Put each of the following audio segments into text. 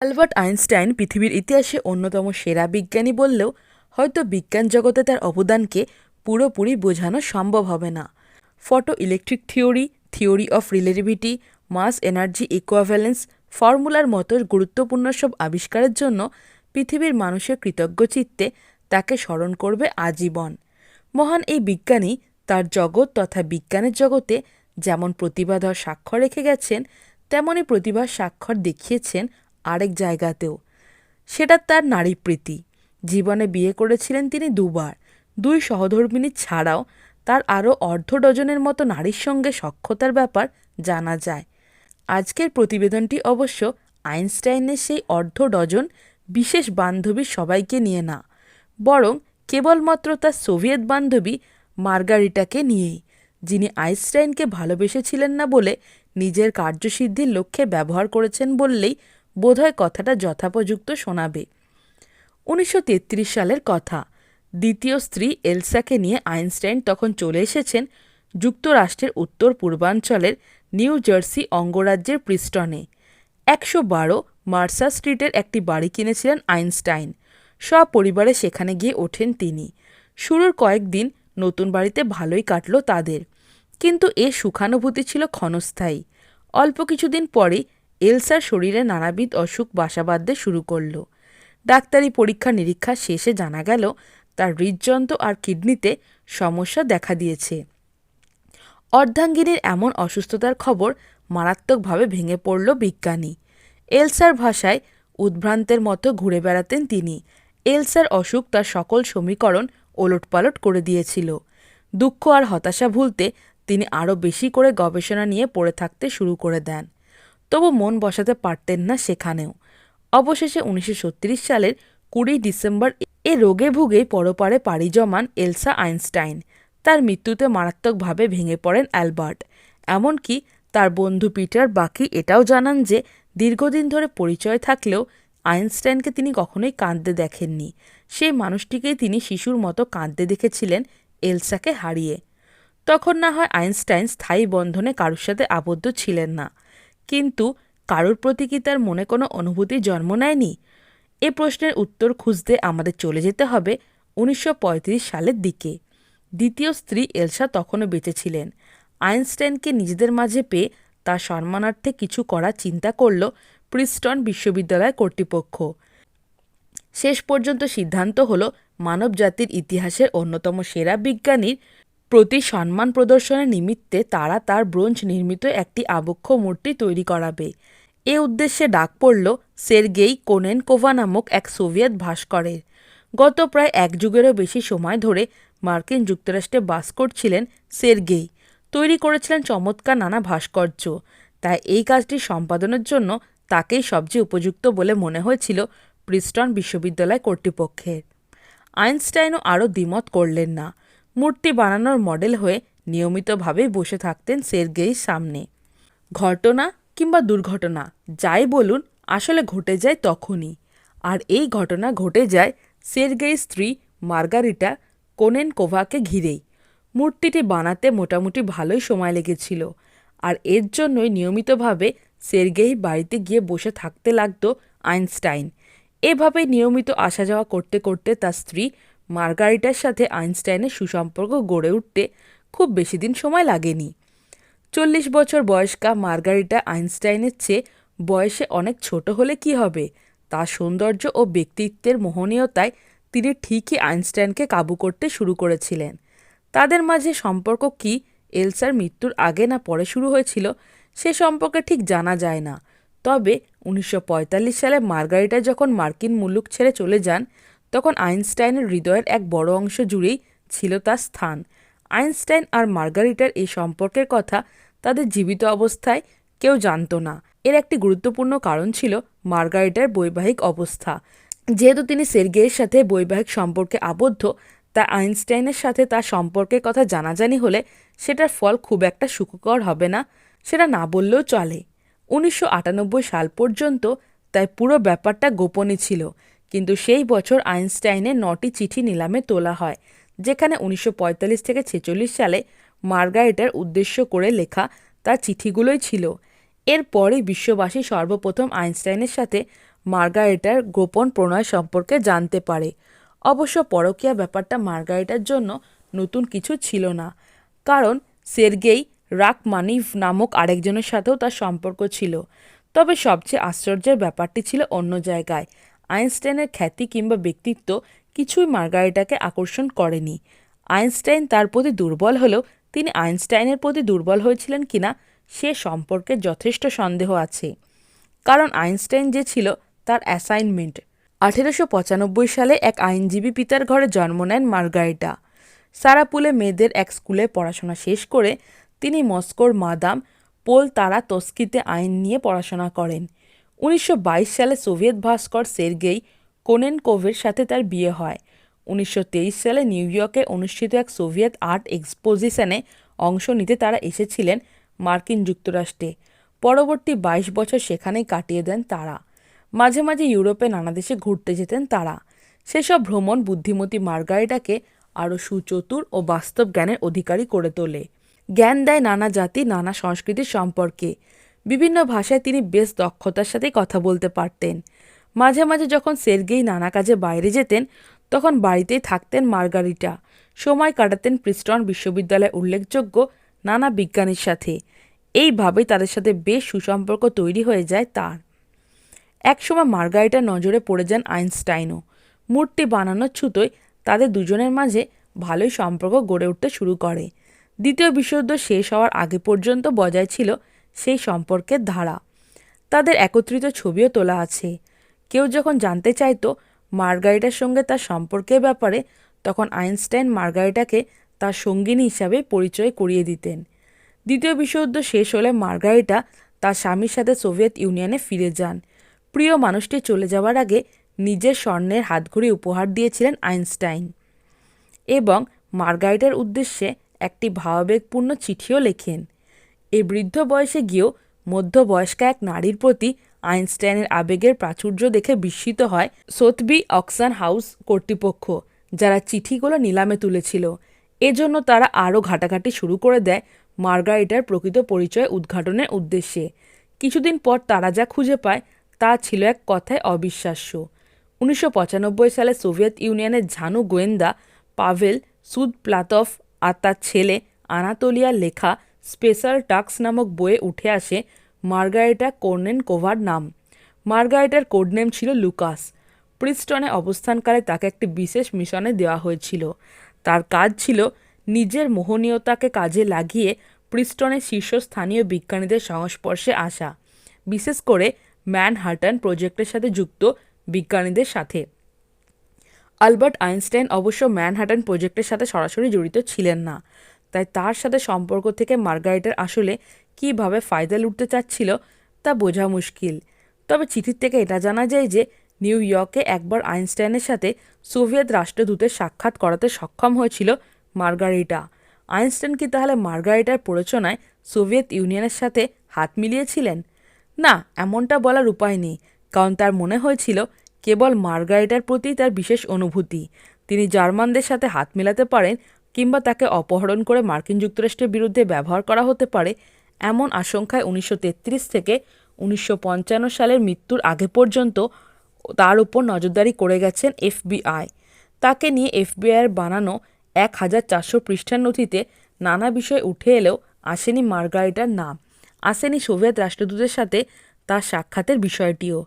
Albert Einstein পৃথিবীর ইতিহাসে অন্যতম সেরা বিজ্ঞানী বললেও হয়তো বিজ্ঞান জগতে তার অবদানকে পুরোপুরি বোঝানো সম্ভব হবে না। Photoelectric theory, theory of relativity, mass energy equivalence ফর্মুলার মতো গুরুত্বপূর্ণ সব আবিষ্কারের জন্য পৃথিবীর মানুষের কৃতজ্ঞ চিত্তে তাকে স্মরণ করবে আজীবন। মহান এই বিজ্ঞানী তার জগৎ তথা বিজ্ঞানের জগতে যেমন প্রতিভাধর স্বাক্ষর রেখে গেছেন, তেমনই প্রতিভার স্বাক্ষর দেখিয়েছেন আরেক জায়গাতেও। সেটা তার নারীপ্রীতি। জীবনে বিয়ে করেছিলেন তিনি দুবার। দুই সহধর্মিণী ছাড়াও তার আরও অর্ধ ডজনের মতো নারীর সঙ্গে সখ্যতার ব্যাপার জানা যায়। আজকের প্রতিবেদনটি অবশ্য আইনস্টাইনের সেই অর্ধ ডজন বিশেষ বান্ধবীর সবাইকে নিয়ে না, বরং কেবলমাত্র তার সোভিয়েত বান্ধবী মার্গারিটাকে নিয়েই, যিনি আইনস্টাইনকে ভালোবেসেছিলেন না বলে নিজের কার্যসিদ্ধির লক্ষ্যে ব্যবহার করেছেন বললেই বোধহয় কথাটা যথোপযুক্ত শোনাবে। 1933 সালের কথা। দ্বিতীয় স্ত্রী এলসাকে নিয়ে আইনস্টাইন তখন চলে এসেছেন যুক্তরাষ্ট্রের উত্তর পূর্বাঞ্চলের নিউ জার্সি অঙ্গরাজ্যের প্রিস্টনে। 112 মার্সা স্ট্রিটের একটি বাড়ি কিনেছিলেন আইনস্টাইন। সপরিবারে সেখানে গিয়ে ওঠেন তিনি। শুরুর কয়েকদিন নতুন বাড়িতে ভালোই কাটল তাদের, কিন্তু এ সুখানুভূতি ছিল ক্ষণস্থায়ী। অল্প কিছুদিন পরেই এলসার শরীরে নানাবিধ অসুখ বাসা বাঁধতে শুরু করল। ডাক্তারি পরীক্ষা নিরীক্ষা শেষে জানা গেল তার হৃদযন্ত্র আর কিডনিতে সমস্যা দেখা দিয়েছে। অর্ধাঙ্গিনীর এমন অসুস্থতার খবর মারাত্মকভাবে ভেঙে পড়ল বিজ্ঞানী। এলসার ভাষায় উদ্ভ্রান্তের মতো ঘুরে বেড়াতেন তিনি। এলসার অসুখ তার সকল সমীকরণ ওলটপালট করে দিয়েছিল। দুঃখ আর হতাশা ভুলতে তিনি আরও বেশি করে গবেষণা নিয়ে পড়ে থাকতে শুরু করে দেন। তবু মন বসাতে পারতেন না সেখানেও। অবশেষে 1936 সালের 20 ডিসেম্বর এ রোগে ভুগে পরপারে পাড়ি জমান এলসা আইনস্টাইন। তার মৃত্যুতে মারাত্মকভাবে ভেঙে পড়েন অ্যালবার্ট। এমনকি তার বন্ধু পিটার বাকি এটাও জানান যে দীর্ঘদিন ধরে পরিচয় থাকলেও আইনস্টাইনকে তিনি কখনোই কাঁদতে দেখেননি। সেই মানুষটিকেই তিনি শিশুর মতো কাঁদতে দেখেছিলেন এলসাকে হারিয়ে। তখন না হয় আইনস্টাইন স্থায়ী বন্ধনে কারোর সাথে আবদ্ধ ছিলেন না, কিন্তু কারোর প্রতি কি তার মনে কোনো অনুভূতি জন্ম নেয়নি? এ প্রশ্নের উত্তর খুঁজতে আমাদের চলে যেতে হবে 1935 সালের দিকে। দ্বিতীয় স্ত্রী এলসা তখনও বেঁচে ছিলেন। আইনস্টাইনকে নিজেদের মাঝে পেয়ে তার সম্মানার্থে কিছু করার চিন্তা করল প্রিস্টন বিশ্ববিদ্যালয় কর্তৃপক্ষ। শেষ পর্যন্ত সিদ্ধান্ত হলো মানবজাতির ইতিহাসের অন্যতম সেরা বিজ্ঞানীর প্রতি সম্মান প্রদর্শনের নিমিত্তে তারা তার ব্রোঞ্জ নির্মিত একটি আবক্ষ মূর্তি তৈরি করাবে। এ উদ্দেশ্যে ডাক পড়ল সের্গেই কোনেনকোভা নামক এক সোভিয়েত ভাস্করের। গত প্রায় এক যুগেরও বেশি সময় ধরে মার্কিন যুক্তরাষ্ট্রে বাস করছিলেন সের্গেই। তৈরি করেছিলেন চমৎকার নানা ভাস্কর্য। তাই এই কাজটি সম্পাদনের জন্য তাকেই সবচেয়ে উপযুক্ত বলে মনে হয়েছিল প্রিস্টন বিশ্ববিদ্যালয় কর্তৃপক্ষের। আইনস্টাইনও আরও দ্বিমত করলেন না। মূর্তি বানানোর মডেল হয়ে নিয়মিতভাবেই বসে থাকতেন সের্গেইর সামনে। ঘটনা কিংবা দুর্ঘটনা যাই বলুন, আসলে ঘটে যায় তখনই। আর এই ঘটনা ঘটে যায় সের্গেইর স্ত্রী মার্গারিটা কোনেনকোভাকে ঘিরেই। মূর্তিটি বানাতে মোটামুটি ভালোই সময় লেগেছিল, আর এর জন্যই নিয়মিতভাবে সের্গেই বাড়িতে গিয়ে বসে থাকতে লাগত আইনস্টাইন। এভাবে নিয়মিত আসা যাওয়া করতে করতে তার স্ত্রী মার্গারিটার সাথে আইনস্টাইনের সুসম্পর্ক গড়ে উঠতে খুব বেশি দিন সময় লাগেনি। 40 বছর বয়স্কা মার্গারিটা আইনস্টাইনের চেয়ে বয়সে অনেক ছোট হলে কি হবে, তার সৌন্দর্য ও ব্যক্তিত্বের মোহনীয়তায় তিনি ঠিকই আইনস্টাইনকে কাবু করতে শুরু করেছিলেন। তাদের মাঝে সম্পর্ক কি এলসার মৃত্যুর আগে না পরে শুরু হয়েছিল সে সম্পর্কে ঠিক জানা যায় না। তবে 1945 সালে মার্গারিটা যখন মার্কিন মুলুক ছেড়ে চলে যান, তখন আইনস্টাইনের হৃদয়ের এক বড় অংশ জুড়েই ছিল তার স্থান। আইনস্টাইন আর মার্গারিটার এই সম্পর্কের কথা তাদের জীবিত অবস্থায় কেউ জানত না। এর একটি গুরুত্বপূর্ণ কারণ ছিল মার্গারিটার বৈবাহিক অবস্থা। যেহেতু তিনি সের্গেইয়ের সাথে বৈবাহিক সম্পর্কে আবদ্ধ, তা আইনস্টাইনের সাথে তার সম্পর্কের কথা জানাজানি হলে সেটার ফল খুব একটা সুখকর হবে না, সেটা না বললেও চলে। 1998 সাল পর্যন্ত তাই পুরো ব্যাপারটা গোপনই ছিল, কিন্তু সেই বছর আইনস্টাইনের 9টি চিঠি নিলামে তোলা হয়, যেখানে 1945 থেকে 46 সালে মার্গারিটার উদ্দেশ্য করে লেখা তার চিঠিগুলোই ছিল। এরপরই বিশ্ববাসী সর্বপ্রথম আইনস্টাইনের সাথে মার্গারেটার গোপন প্রণয় সম্পর্কে জানতে পারে। অবশ্য পরকীয়া ব্যাপারটা মার্গারেটার জন্য নতুন কিছু ছিল না, কারণ সের্গেই রাখমানিভ নামক আরেকজনের সাথেও তার সম্পর্ক ছিল। তবে সবচেয়ে আশ্চর্যের ব্যাপারটি ছিল অন্য জায়গায়। আইনস্টাইনের খ্যাতি কিংবা ব্যক্তিত্ব কিছুই মার্গারেটাকে আকর্ষণ করেনি। আইনস্টাইন তার প্রতি দুর্বল হলেও তিনি আইনস্টাইনের প্রতি দুর্বল হয়েছিলেন কিনা সে সম্পর্কে যথেষ্ট সন্দেহ আছে, কারণ আইনস্টাইন যে ছিল তার অ্যাসাইনমেন্ট। 1895 সালে এক আইনজীবী পিতার ঘরে জন্ম নেন মার্গারেটা। সারাপুলে মেয়েদের এক স্কুলে পড়াশোনা শেষ করে তিনি মস্কোর মাদাম পোলতারাতস্কিতে আইন নিয়ে পড়াশোনা করেন। 1922 সালে সোভিয়েত ভাস্কর সের্গেই কোনেনকোভের সাথে তার বিয়ে হয়। 1923 সালে নিউ ইয়র্কে অনুষ্ঠিত এক সোভিয়েত আর্ট এক্সপোজিশনে অংশ নিতে তারা এসেছিলেন মার্কিন যুক্তরাষ্ট্রে। পরবর্তী 22 বছর সেখানেই কাটিয়ে দেন তারা। মাঝে মাঝে ইউরোপে নানা দেশে ঘুরতে যেতেন তারা। সেসব ভ্রমণ বুদ্ধিমতী মার্গারেটাকে আরও সুচতুর ও বাস্তব জ্ঞানের অধিকারী করে তোলে। জ্ঞান দেয় নানা জাতি নানা সংস্কৃতির সম্পর্কে। বিভিন্ন ভাষায় তিনি বেশ দক্ষতার সাথেই কথা বলতে পারতেন। মাঝে মাঝে যখন সের্গেই নানা কাজে বাইরে যেতেন তখন বাড়িতেই থাকতেন মার্গারিটা। সময় কাটাতেন প্রিস্টন বিশ্ববিদ্যালয়ের উল্লেখযোগ্য নানা বিজ্ঞানীর সাথে। এইভাবেই তাদের সাথে বেশ সুসম্পর্ক তৈরি হয়ে যায় তার। একসময় মার্গারিটার নজরে পড়ে যান আইনস্টাইনও। মূর্তি বানানোর ছুতোয় তাদের দুজনের মাঝে ভালোই সম্পর্ক গড়ে উঠতে শুরু করে। দ্বিতীয় বিশ্বযুদ্ধ শেষ হওয়ার আগে পর্যন্ত বজায় ছিল সেই সম্পর্কের ধারা। তাদের একত্রিত ছবিও তোলা আছে। কেউ যখন জানতে চাইতো মার্গারিটার সঙ্গে তার সম্পর্কের ব্যাপারে, তখন আইনস্টাইন মার্গারিটাকে তার সঙ্গিনী হিসাবে পরিচয় করিয়ে দিতেন। দ্বিতীয় বিশ্বযুদ্ধ শেষ হলে মার্গারিটা তার স্বামীর সাথে সোভিয়েত ইউনিয়নে ফিরে যান। প্রিয় মানুষটি চলে যাওয়ার আগে নিজের স্বর্ণের হাতঘড়ি উপহার দিয়েছিলেন আইনস্টাইন এবং মার্গারিটার উদ্দেশ্যে একটি ভাবাবেগপূর্ণ চিঠিও লেখেন। এই বৃদ্ধ বয়সে গিয়েও মধ্যবয়স্কা এক নারীর প্রতি আইনস্টাইনের আবেগের প্রাচুর্য দেখে বিস্মিত হয় সোথবি অকশন হাউস কর্তৃপক্ষ, যারা চিঠিগুলো নিলামে তুলেছিল। এজন্য তারা আরও ঘাটাঘাটি শুরু করে দেয় মার্গারিটার প্রকৃত পরিচয় উদ্ঘাটনের উদ্দেশ্যে। কিছুদিন পর তারা যা খুঁজে পায় তা ছিল এক কথায় অবিশ্বাস্য। 1995 সালে সোভিয়েত ইউনিয়নের ঝানু গোয়েন্দা পাভেল সুদপ্লাতভ আর তার ছেলে আনাতোলিয়ার লেখা স্পেশাল টাস্ক নামক বইয়ে উঠে আসে মার্গারিটা কোর্নেনকোভার নাম। মার্গারিটার কোডনেম ছিল লুকাস। প্রিস্টনে অবস্থানকালে তাকে একটি বিশেষ মিশনে দেওয়া হয়েছিল। তার কাজ ছিল নিজের মোহনীয়তাকে কাজে লাগিয়ে প্রিস্টনের শীর্ষস্থানীয় বিজ্ঞানীদের সংস্পর্শে আসা, বিশেষ করে ম্যানহাটন প্রজেক্টের সাথে যুক্ত বিজ্ঞানীদের সাথে। আলবার্ট আইনস্টাইন অবশ্য ম্যানহাটন প্রজেক্টের সাথে সরাসরি জড়িত ছিলেন না, তাই তার সাথে সম্পর্ক থেকে মার্গারিটার আসলে কীভাবে ফায়দা লুটতে চাচ্ছিল তা বোঝা মুশকিল। তবে চিঠির থেকে এটা জানা যায় যে নিউ ইয়র্কে একবার আইনস্টাইনের সাথে সোভিয়েত রাষ্ট্রদূতের সাক্ষাৎ করাতে সক্ষম হয়েছিল মার্গারিটা। আইনস্টাইন কি তাহলে মার্গারিটার প্ররোচনায় সোভিয়েত ইউনিয়নের সাথে হাত মিলিয়েছিলেন? না, এমনটা বলার উপায় নেই, কারণ তার মনে হয়েছিল কেবল মার্গারিটার প্রতি তার বিশেষ অনুভূতি। তিনি জার্মানদের সাথে হাত মেলাতে পারেন কিংবা তাকে অপহরণ করে মার্কিন যুক্তরাষ্ট্রের বিরুদ্ধে ব্যবহার করা হতে পারে, এমন আশঙ্কায় 1933 থেকে 1955 সালের মৃত্যুর আগে পর্যন্ত তার উপর নজরদারি করে গেছেন FBI। তাকে নিয়ে FBIয়ের বানানো 1400 পৃষ্ঠার নথিতে নানা বিষয় উঠে এলেও আসেনি মার্গারিটার নাম, আসেনি সোভিয়েত রাষ্ট্রদূতের সাথে তার সাক্ষাতের বিষয়টিও।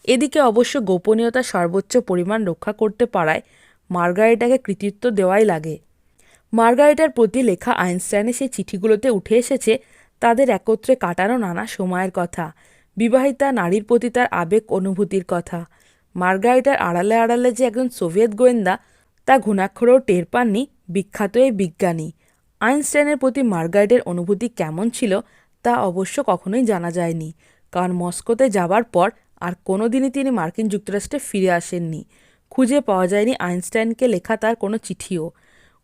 এদিকে অবশ্য গোপনীয়তা সর্বোচ্চ পরিমাণ রক্ষা করতে পারায় মার্গারিটাকে কৃতিত্ব দেওয়াই লাগে। মার্গারিটার প্রতি লেখা আইনস্টাইনের সেই চিঠিগুলোতে উঠে এসেছে তাদের একত্রে কাটানো নানা সময়ের কথা, বিবাহিতা নারীর প্রতি তার আবেগ অনুভূতির কথা। মার্গারিটার আড়ালে আড়ালে যে একজন সোভিয়েত গোয়েন্দা তা ঘুণাক্ষরেও টের পাননি বিখ্যাত এই বিজ্ঞানী। আইনস্টাইনের প্রতি মার্গারিটার অনুভূতি কেমন ছিল তা অবশ্য কখনোই জানা যায়নি, কারণ মস্কোতে যাবার পর আর কোনোদিনই তিনি মার্কিন যুক্তরাষ্ট্রে ফিরে আসেননি। খুঁজে পাওয়া যায়নি আইনস্টাইনকে লেখা তার কোনো চিঠিও।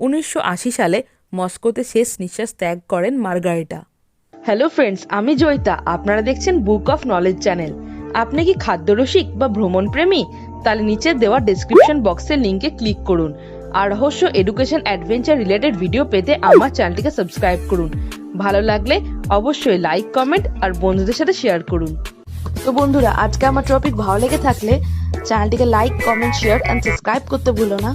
1980 সালে মস্কোতে শেষ নিঃশ্বাস ত্যাগ করেন মার্গারিটা। হ্যালো ফ্রেন্ডস, আমি জয়িতা, আপনারা দেখছেন বুক অফ নলেজ চ্যানেল। আপনি কি খাদ্যরসিক বা ভ্রমণ প্রেমী? তাহলে নিচে দেওয়া ডেসক্রিপশন বক্সের লিঙ্কে ক্লিক করুন আর রহস্য, এডুকেশন, অ্যাডভেঞ্চার রিলেটেড ভিডিও পেতে আমার চ্যানেলটিকে সাবস্ক্রাইব করুন। ভালো লাগলে অবশ্যই লাইক, কমেন্ট আর বন্ধুদের সাথে শেয়ার করুন। তো বন্ধুরা, আজকে আমার টপিক ভালো লেগে থাকলে চ্যানেলটিকে like, comment, share and subscribe করতে ভুলো না।